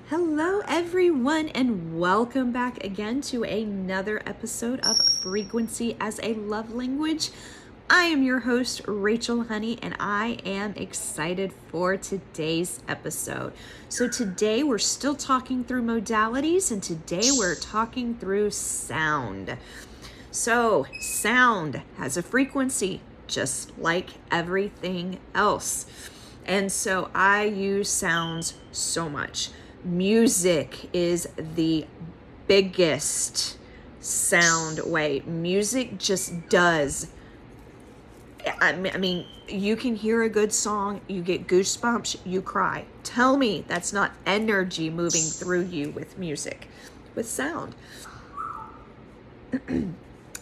Hello everyone, and welcome back again to another episode of Frequency as a Love Language. I am your host, Rachel Honey, and I am excited for today's episode. So today we're still talking through modalities, and today we're talking through sound. So sound has a frequency just like everything else. And so I use sounds so much. Music is the biggest sound way. Music just does. I mean, you can hear a good song, you get goosebumps, you cry. Tell me that's not energy moving through you with music, with sound.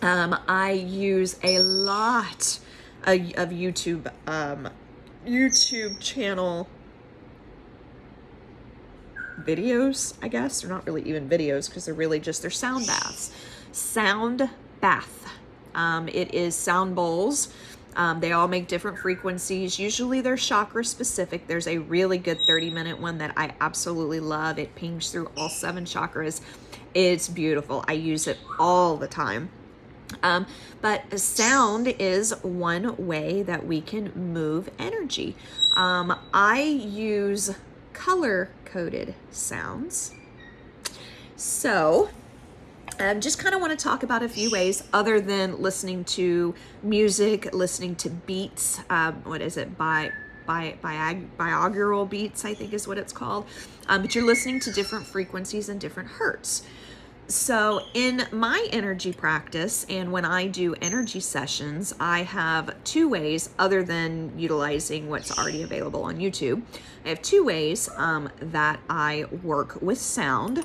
I use a lot of YouTube channel videos, I guess. They're not really even videos because they're sound baths. Sound bath. It is sound bowls. They all make different frequencies. Usually they're chakra specific. There's a really good 30-minute one that I absolutely love. It pings through all 7 chakras. It's beautiful. I use it all the time. But sound is one way that we can move energy. I use color-coded sounds. So just kind of want to talk about a few ways other than listening to music, listening to beats. Biaugural beats, I think is what it's called. But you're listening to different frequencies and different hertz. So in my energy practice and when I do energy sessions, I have 2 ways other than utilizing what's already available on YouTube. I have 2 ways that I work with sound.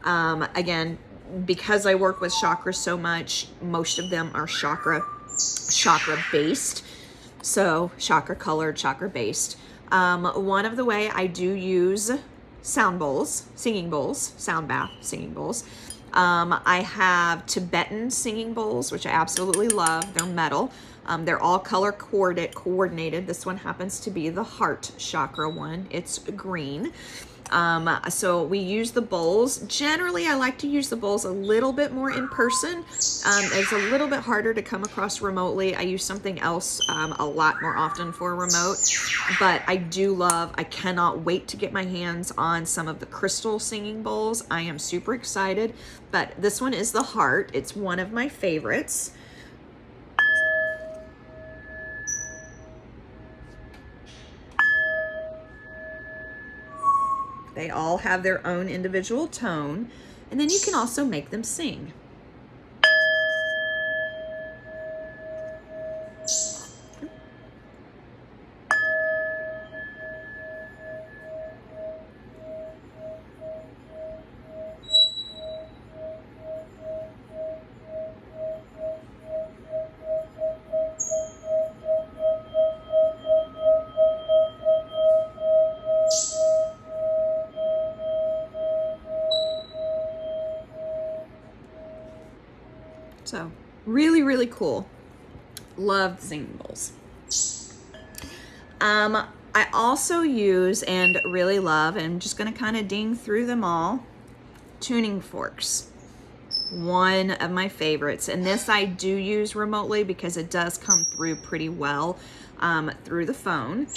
Again, because I work with chakras so much, most of them are chakra based. So chakra colored, chakra based. One of the way I do use sound bowls, singing bowls, sound bath, singing bowls. I have Tibetan singing bowls, which I absolutely love. They're metal. They're all color coordinated. This one happens to be the heart chakra one. It's green. So we use the bowls. Generally, I like to use the bowls a little bit more in person. It's a little bit harder to come across remotely. I use something else a lot more often for remote, but I cannot wait to get my hands on some of the crystal singing bowls. I am super excited, but this one is the heart. It's one of my favorites. They all have their own individual tone, and then you can also make them sing. So really, really cool. Love singing bowls. I also use and really love, and I'm just going to kind of ding through them all, tuning forks. One of my favorites. And this I do use remotely because it does come through pretty well through the phone.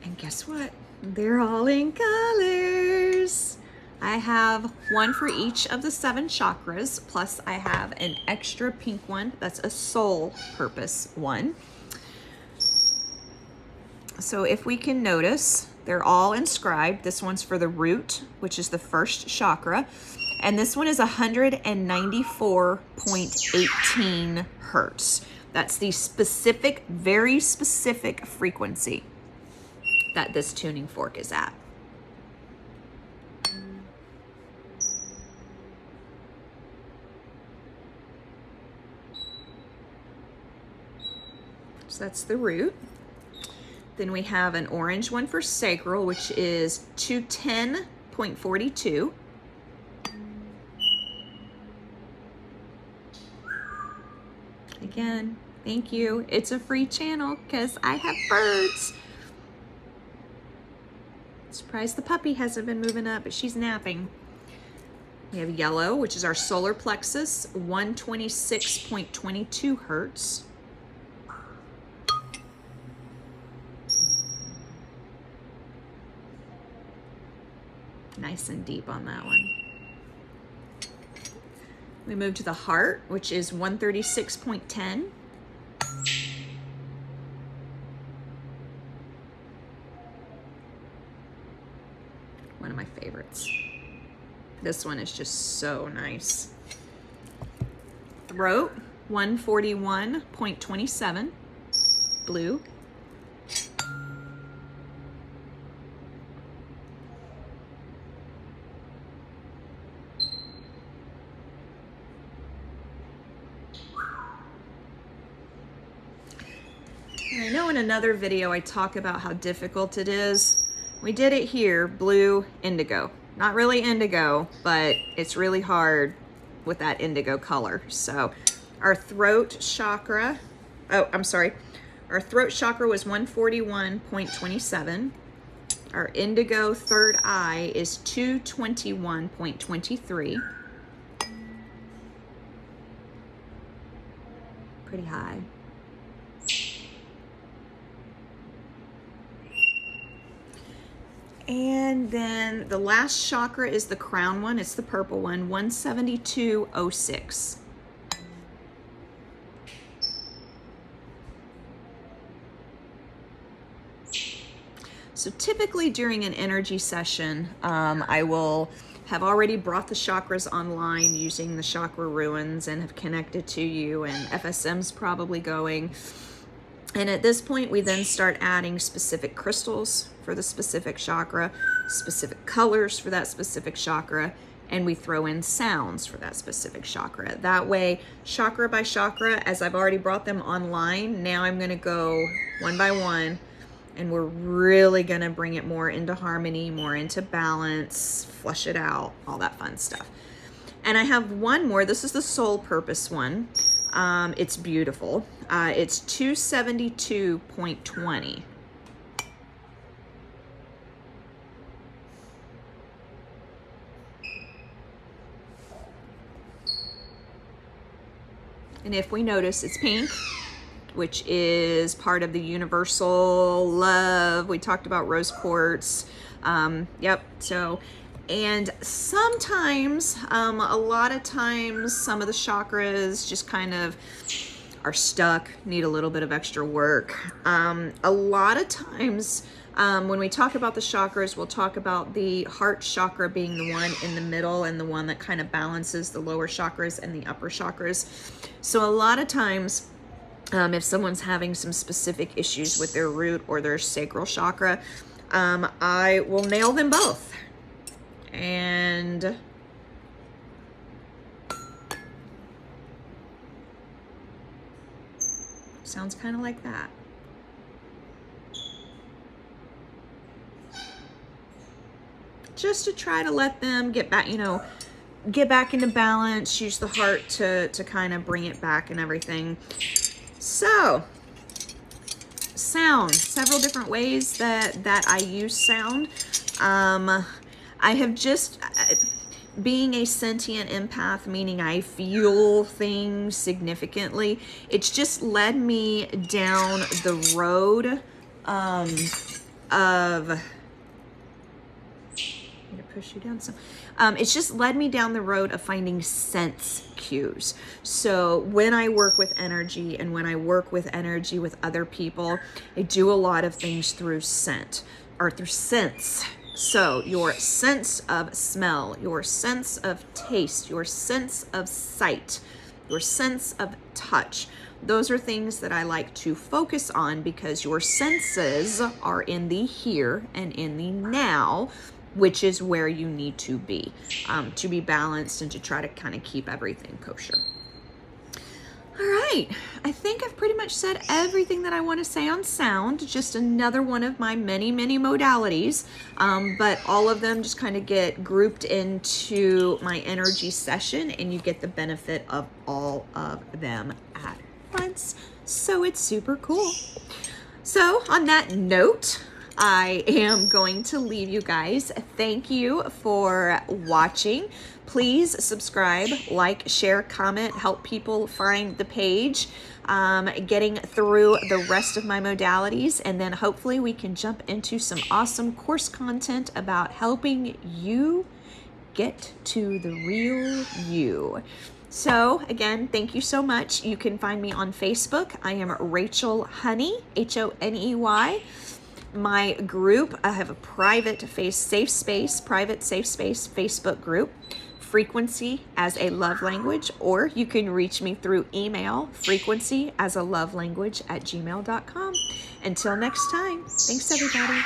And guess what? They're all in colors. I have one for each of the 7 chakras, plus I have an extra pink one. That's a soul purpose one. So if we can notice, they're all inscribed. This one's for the root, which is the first chakra. And this one is 194.18 hertz. That's the specific, very specific frequency that this tuning fork is at. So that's the root. Then we have an orange one for sacral, which is 210.42. Again, thank you. It's a free channel because I have birds. Surprised the puppy hasn't been moving up, but she's napping. We have yellow, which is our solar plexus, 126.22 hertz. Nice and deep on that one. We move to the heart, which is 136.10. One of my favorites. This one is just so nice. Throat, 141.27, blue. And I know in another video I talk about how difficult it is. We did it here, blue, indigo. Not really indigo, but it's really hard with that indigo color. So our throat chakra, our throat chakra was 141.27. Our indigo third eye is 221.23. Pretty high. And then the last chakra is the crown one. It's the purple one, 172.06. So typically during an energy session, I will have already brought the chakras online using the chakra ruins and have connected to you, and FSM's probably going. And at this point, we then start adding specific crystals for the specific chakra, specific colors for that specific chakra, and we throw in sounds for that specific chakra. That way, chakra by chakra, as I've already brought them online, now I'm gonna go one by one, and we're really gonna bring it more into harmony, more into balance, flush it out, all that fun stuff. And I have one more. This is the soul purpose one. It's beautiful. It's 272.20. And if we notice, it's pink, which is part of the universal love. We talked about rose quartz. Yep. So, and sometimes, a lot of times, some of the chakras just kind of are stuck, need a little bit of extra work. A lot of times, when we talk about the chakras, we'll talk about the heart chakra being the one in the middle and the one that kind of balances the lower chakras and the upper chakras. So a lot of times, if someone's having some specific issues with their root or their sacral chakra, I will nail them both. And sounds kind of like that. Just to try to let them get back, get back into balance, use the heart to kind of bring it back and everything. So, sound, several different ways that I use sound. I have just, being a sentient empath, meaning I feel things significantly, it's just led me down the road of, push you down some. It's just led me down the road of finding sense cues. So when I work with energy and when I work with energy with other people, I do a lot of things through scent or through sense. So your sense of smell, your sense of taste, your sense of sight, your sense of touch. Those are things that I like to focus on because your senses are in the here and in the now, which is where you need to be balanced and to try to kind of keep everything kosher. All right, I think I've pretty much said everything that I want to say on sound, just another one of my many, many modalities, but all of them just kind of get grouped into my energy session and you get the benefit of all of them at once. So it's super cool. So on that note, I am going to leave you guys. Thank you for watching. Please subscribe, like, share, comment, help people find the page, getting through the rest of my modalities, and then hopefully we can jump into some awesome course content about helping you get to the real you. So again, thank you so much. You can find me on Facebook. I am Rachel Honey, Honey. My group, I have a private safe space Facebook group, Frequency as a Love Language, or you can reach me through email, frequencyasaLovelanguage@gmail.com. Until next time, thanks everybody.